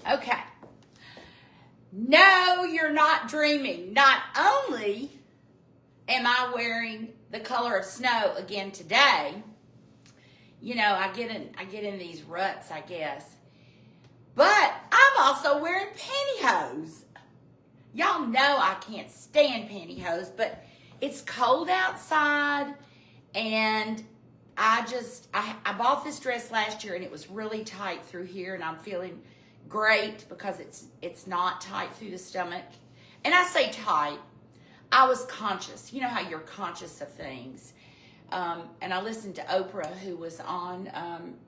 Okay. No, you're not dreaming. Not only am I wearing the color of snow again today, you know, I get in these ruts, I guess. But I'm also wearing pantyhose. Y'all know I can't stand pantyhose, but it's cold outside, and I bought this dress last year, and it was really tight through here, and I'm feeling great because it's not tight through the stomach. And I say tight, I was conscious. You know how you're conscious of things. And I listened to Oprah, who was on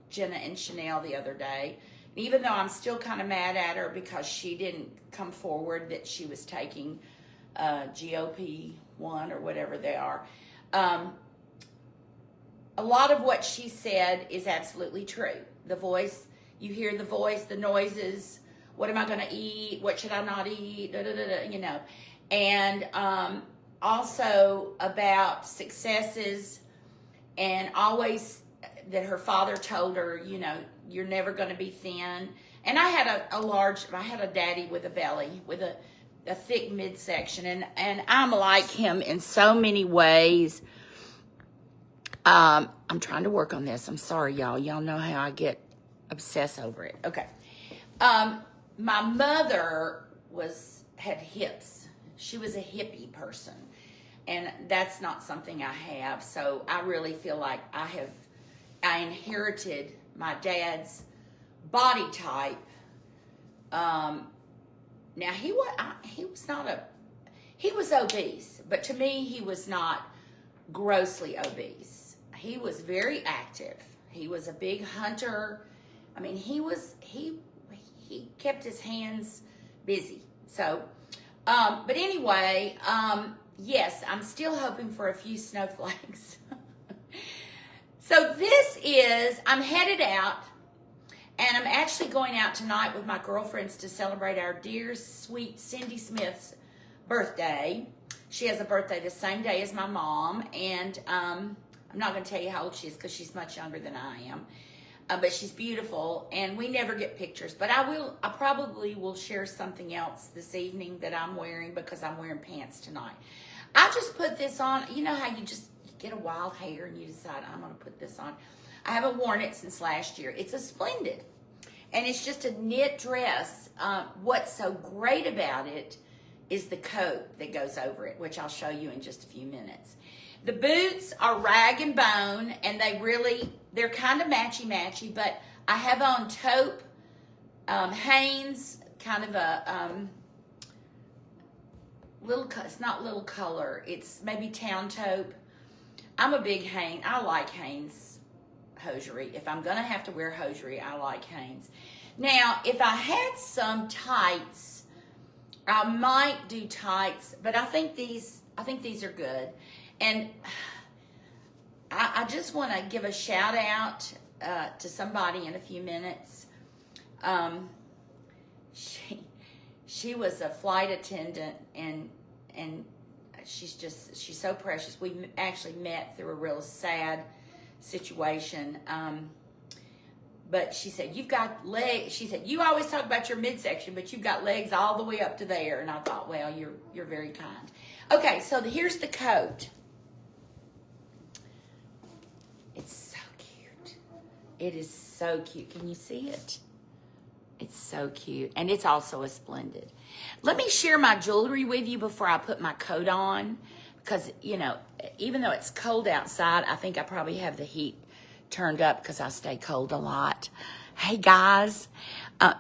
Jenna and Chanel the other day. Even though I'm still kind of mad at her because she didn't come forward that she was taking GOP-1 or whatever they are. A lot of what she said is absolutely true. The voice, you hear the voice, the noises, what am I going to eat? What should I not eat? Da, da, da, da, you know. And also about successes, and always that her father told her, you know, you're never going to be thin. And I had I had a daddy with a belly, with a thick midsection, and I'm like him in so many ways. I'm trying to work on this. I'm sorry, y'all. Y'all know how I get obsessed over it. Okay. My mother had hips. She was a hippie person, and that's not something I have. So I really feel like I inherited my dad's body type. Now he was obese, but to me he was not grossly obese. He was very active. He was a big hunter. I mean, he kept his hands busy. So, but anyway, yes, I'm still hoping for a few snowflakes. So I'm headed out, and I'm actually going out tonight with my girlfriends to celebrate our dear, sweet Cindy Smith's birthday. She has a birthday the same day as my mom, and I'm not going to tell you how old she is because she's much younger than I am. But she's beautiful, and we never get pictures. But I probably will share something else this evening that I'm wearing because I'm wearing pants tonight. I just put this on. You know how you just get a wild hair and you decide, I'm going to put this on. I haven't worn it since last year. It's a Splendid, and it's just a knit dress. What's so great about it is the coat that goes over it, which I'll show you in just a few minutes. The boots are rag and bone, and they're kind of matchy-matchy, but I have on taupe, Hanes, kind of a it's not little color, it's maybe town taupe. I'm a big Hanes, I like Hanes hosiery. If I'm gonna have to wear hosiery, I like Hanes. Now, if I had some tights, I might do tights, but I think these are good. And I just want to give a shout out to somebody in a few minutes. She was a flight attendant, and she's so precious. We actually met through a real sad situation. But she said, you've got legs. She said, you always talk about your midsection, but you've got legs all the way up to there. And I thought, well, you're very kind. Okay, so here's the coat. It's so cute. It is so cute. Can you see it? It's so cute. And it's also a Splendid. Let me share my jewelry with you before I put my coat on. Because, you know, even though it's cold outside, I think I probably have the heat turned up because I stay cold a lot. Hey, guys.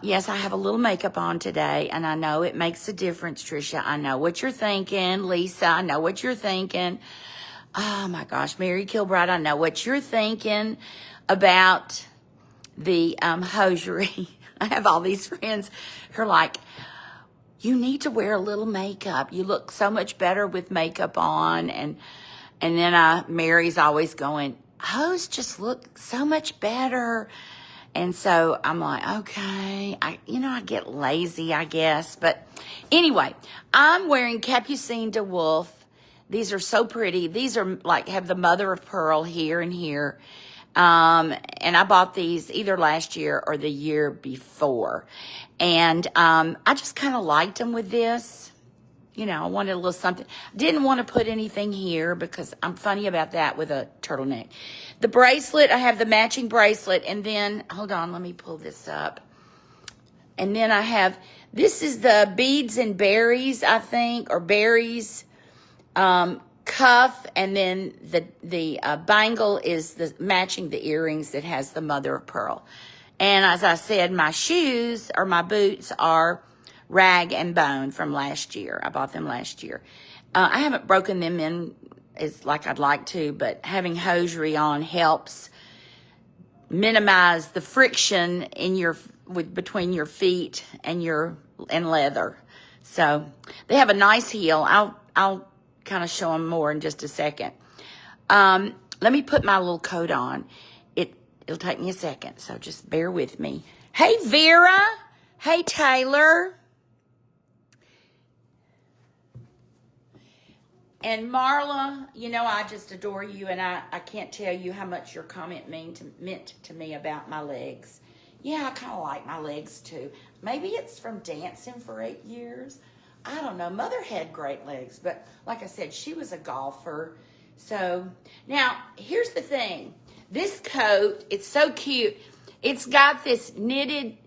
Yes, I have a little makeup on today. And I know it makes a difference, Trisha. I know what you're thinking. Lisa, I know what you're thinking. Oh, my gosh. Mary Kilbride, I know what you're thinking about the hosiery. I have all these friends who are like, you need to wear a little makeup. You look so much better with makeup on. And then Mary's always going, hose just look so much better. And so I'm like, okay, I get lazy, I guess. But anyway, I'm wearing Cappucne de Wulf. These are so pretty. These are like, have the mother of pearl here and here. And I bought these either last year or the year before. And I just kind of liked them with this. You know, I wanted a little something. Didn't want to put anything here because I'm funny about that with a turtleneck. The bracelet, I have the matching bracelet. And then, hold on, let me pull this up. And then I have, this is the beads and berries, I think, or berries cuff. And then the bangle is the matching the earrings that has the mother of pearl. And as I said, my shoes or my boots are rag and bone from last year. I bought them last year. I haven't broken them in as like I'd like to, but having hosiery on helps minimize the friction in your between your feet and leather. So they have a nice heel. I'll kind of show them more in just a second. Let me put my little coat on. It'll take me a second, so just bear with me. Hey, Vera. Hey, Taylor. And Marla, you know, I just adore you, and I can't tell you how much your comment meant to me about my legs. Yeah, I kind of like my legs, too. Maybe it's from dancing for 8 years. I don't know. Mother had great legs, but like I said, she was a golfer. So, now, here's the thing. This coat, it's so cute. It's got this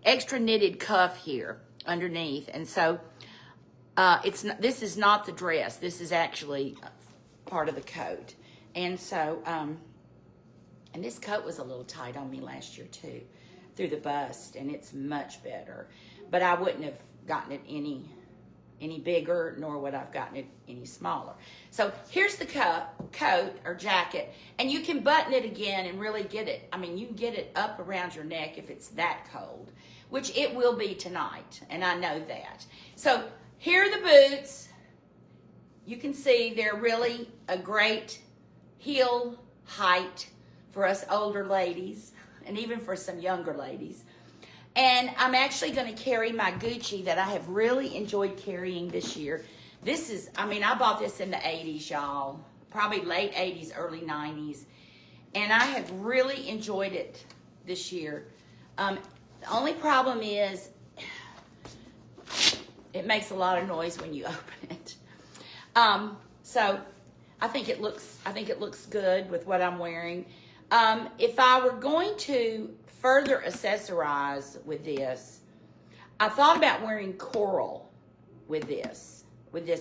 extra knitted cuff here underneath, and so this is not the dress. This is actually part of the coat. And so, and this coat was a little tight on me last year too, through the bust, and it's much better. But I wouldn't have gotten it any bigger, nor would I've gotten it any smaller. So here's the coat or jacket, and you can button it again and really get it. I mean, you can get it up around your neck if it's that cold, which it will be tonight, and I know that. So here are the boots. You can see they're really a great heel height for us older ladies and even for some younger ladies. And I'm actually going to carry my Gucci that I have really enjoyed carrying this year. This is, I mean, I bought this in the 80s, y'all. Probably late 80s, early 90s. And I have really enjoyed it this year. The only problem is it makes a lot of noise when you open it. So I think it looks good with what I'm wearing. If I were going to further accessorize with this, I thought about wearing coral with this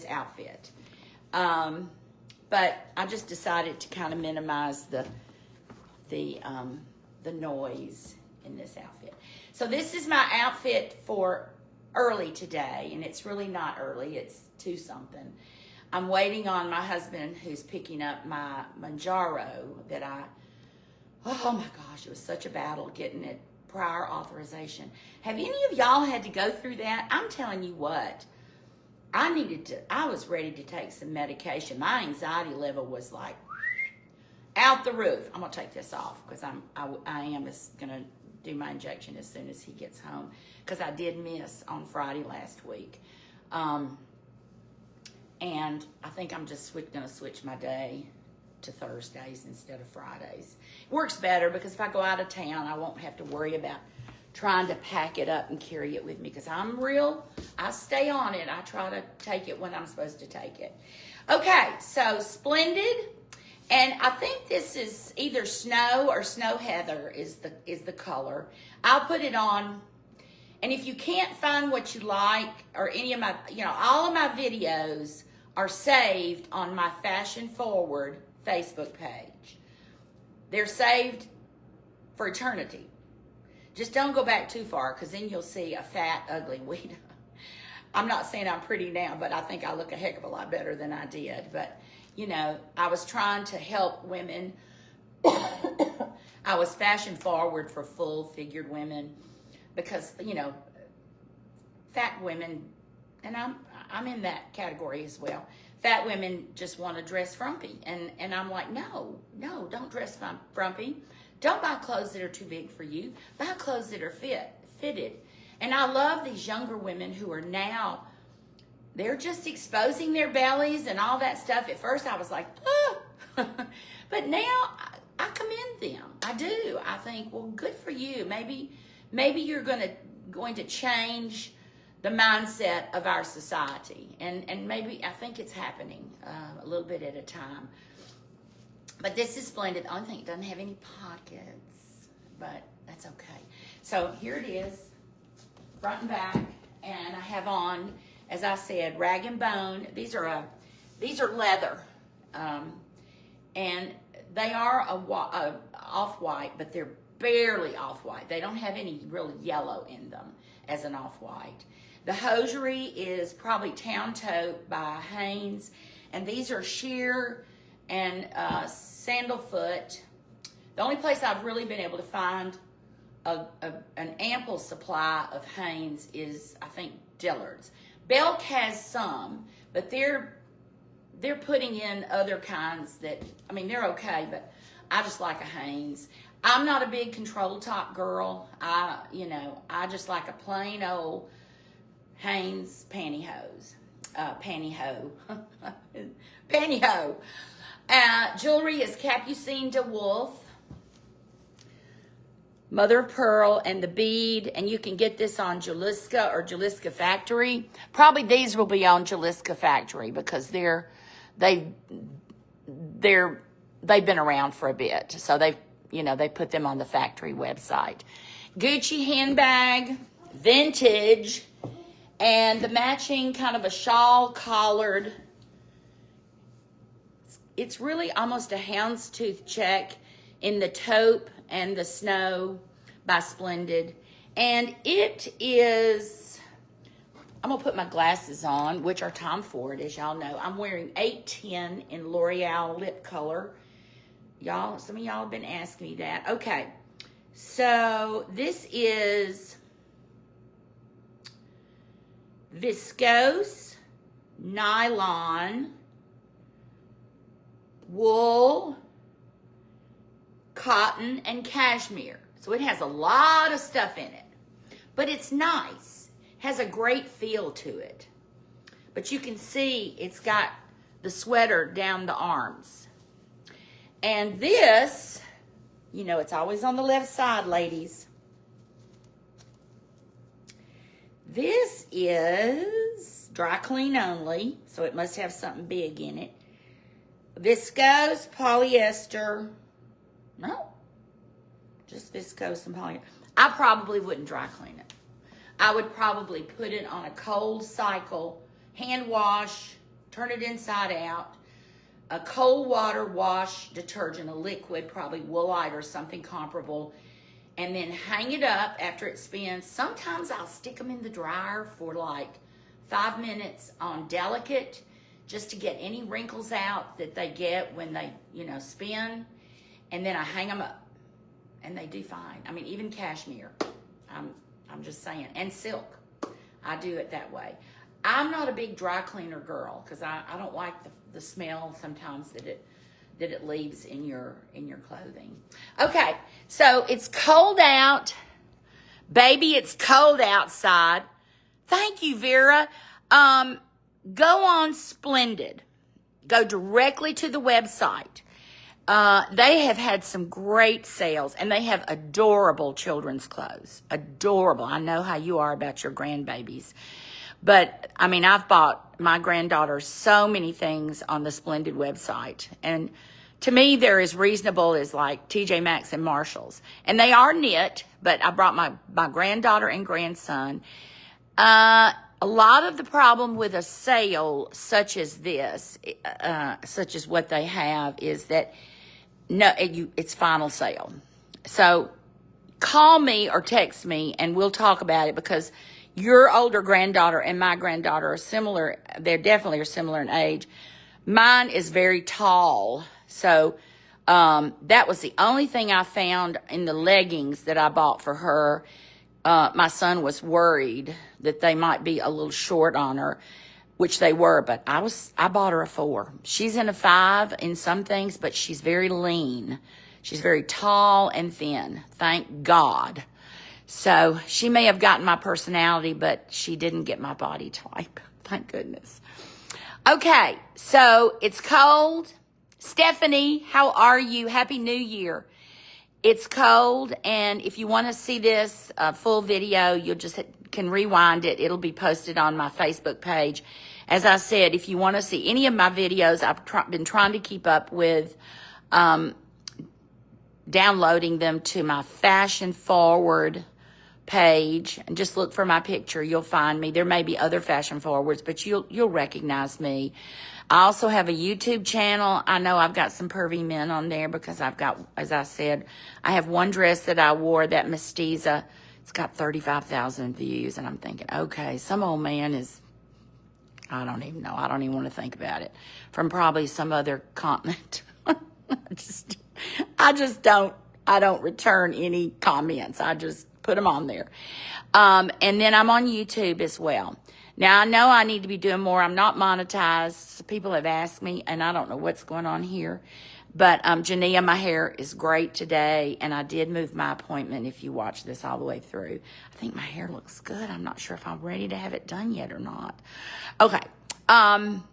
outfit. But I just decided to kind of minimize the noise in this outfit. So this is my outfit for early today, and it's really not early, it's 2-something. I'm waiting on my husband who's picking up my Manjaro that oh my gosh, it was such a battle getting it prior authorization. Have any of y'all had to go through that? I'm telling you what, I was ready to take some medication. My anxiety level was like out the roof. I'm gonna take this off because I am gonna do my injection as soon as he gets home, because I did miss on Friday last week. And I think I'm just going to switch my day to Thursdays instead of Fridays. It works better because if I go out of town, I won't have to worry about trying to pack it up and carry it with me, because I stay on it. I try to take it when I'm supposed to take it. Okay, so Splendid. And I think this is either Snow or Snow Heather is the color. I'll put it on. And if you can't find what you like, or any of my, all of my videos are saved on my Fashion Forward Facebook page. They're saved for eternity. Just don't go back too far, because then you'll see a fat, ugly weed. I'm not saying I'm pretty now, but I think I look a heck of a lot better than I did. But I was trying to help women. I was Fashion Forward for full-figured women because, fat women, and I'm in that category as well. Fat women just want to dress frumpy. And I'm like, no, don't dress frumpy. Don't buy clothes that are too big for you. Buy clothes that are fitted. And I love these younger women who are now, they're just exposing their bellies and all that stuff. At first I was like, oh. But now I commend them. I do. I think, well, good for you. Maybe you're going to change the mindset of our society, and maybe I think it's happening a little bit at a time. But this is Splendid. The only thing, it doesn't have any pockets, but that's okay. So here it is, front and back, and I have on, as I said, rag and bone. These are leather, and they are off-white, but they're barely off-white. They don't have any real yellow in them as an off-white. The hosiery is probably Town Tote by Hanes, and these are sheer and sandalfoot. The only place I've really been able to find an ample supply of Hanes is, I think, Dillard's. Belk has some, but they're putting in other kinds that, I mean, they're okay, but I just like a Hanes. I'm not a big control top girl. I just like a plain old Hanes pantyhose. Pantyhose. Pantyhose. Jewelry is Cappucne de Wulf, Mother of Pearl, and the bead, and you can get this on Jaliska or Jaliska Factory. Probably these will be on Jaliska Factory because they've been around for a bit, so they put them on the factory website. Gucci handbag, vintage, and the matching kind of a shawl collared. It's really almost a houndstooth check in the taupe and the snow by Splendid. And it is, I'm going to put my glasses on, which are Tom Ford, as y'all know. I'm wearing 810 in L'Oreal lip color. Y'all, some of y'all have been asking me that. Okay, so this is viscose, nylon, wool, cotton, and cashmere. So it has a lot of stuff in it, but it's nice. Has a great feel to it. But you can see it's got the sweater down the arms. And this, it's always on the left side, ladies. This is dry clean only, so it must have something big in it. Viscose, polyester. No, just viscose and polyester. I probably wouldn't dry clean it. I would probably put it on a cold cycle, hand wash, turn it inside out, a cold water wash detergent, a liquid, probably Woolite or something comparable, and then hang it up after it spins. Sometimes I'll stick them in the dryer for like 5 minutes on delicate, just to get any wrinkles out that they get when they, spin. And then I hang them up, and they do fine. I mean, even cashmere. I'm just saying. And silk. I do it that way. I'm not a big dry cleaner girl because I don't like the smell sometimes that it leaves in your clothing. Okay, so it's cold out. Baby, it's cold outside. Thank you, Vera. Go on Splendid. Go directly to the website. They have had some great sales, and they have adorable children's clothes. Adorable. I know how you are about your grandbabies. But, I mean, I've bought my granddaughter so many things on the Splendid website. And to me, they're as reasonable as like TJ Maxx and Marshall's. And they are knit, but I brought my granddaughter and grandson. A lot of the problem with a sale such as this, such as what they have, is that it's final sale. So call me or text me and we'll talk about it, because your older granddaughter and my granddaughter are similar. They definitely are similar in age. Mine is very tall. So that was the only thing I found in the leggings that I bought for her. My son was worried that they might be a little short on her, which they were, but I bought her a 4. She's in a 5 in some things, but she's very lean. She's very tall and thin. Thank God. So she may have gotten my personality, but she didn't get my body type. Thank goodness. Okay, so it's cold. Stephanie, how are you? Happy New Year. It's cold, and if you want to see this full video, you'll just can rewind it. It'll be posted on my Facebook page. As I said, if you want to see any of my videos, I've been trying to keep up with downloading them to my Fashion Forward page, and just look for my picture. You'll find me. There may be other fashion forwards, but you'll recognize me. I also have a YouTube channel. I know I've got some pervy men on there because I've got, as I said, I have one dress that I wore, that Mestiza. It's got 35,000 views, and I'm thinking, okay, some old man is, I don't even know. I don't even want to think about it. From probably some other continent. I don't return any comments. I just put them on there. And then I'm on YouTube as well. Now, I know I need to be doing more. I'm not monetized. People have asked me, and I don't know what's going on here. But, Jania, my hair is great today, and I did move my appointment if you watch this all the way through. I think my hair looks good. I'm not sure if I'm ready to have it done yet or not. Okay. I'm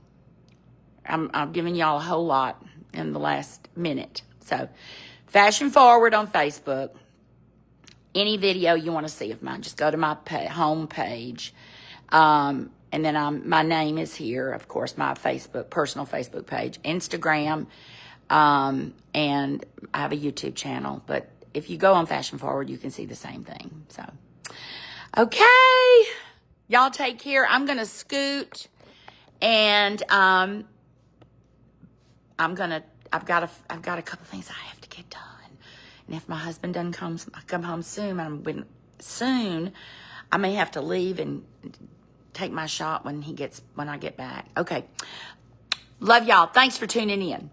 giving y'all a whole lot in the last minute. So, Fashion Forward on Facebook. Any video you want to see of mine, just go to my home page. And then my name is here, of course, my personal Facebook page, Instagram, and I have a YouTube channel. But if you go on Fashion Forward, you can see the same thing. So, okay, y'all take care. I'm gonna scoot, and I've got a couple things I have to get done. And if my husband doesn't come home soon, I may have to leave and take my shot when I get back. Okay. Love y'all. Thanks for tuning in.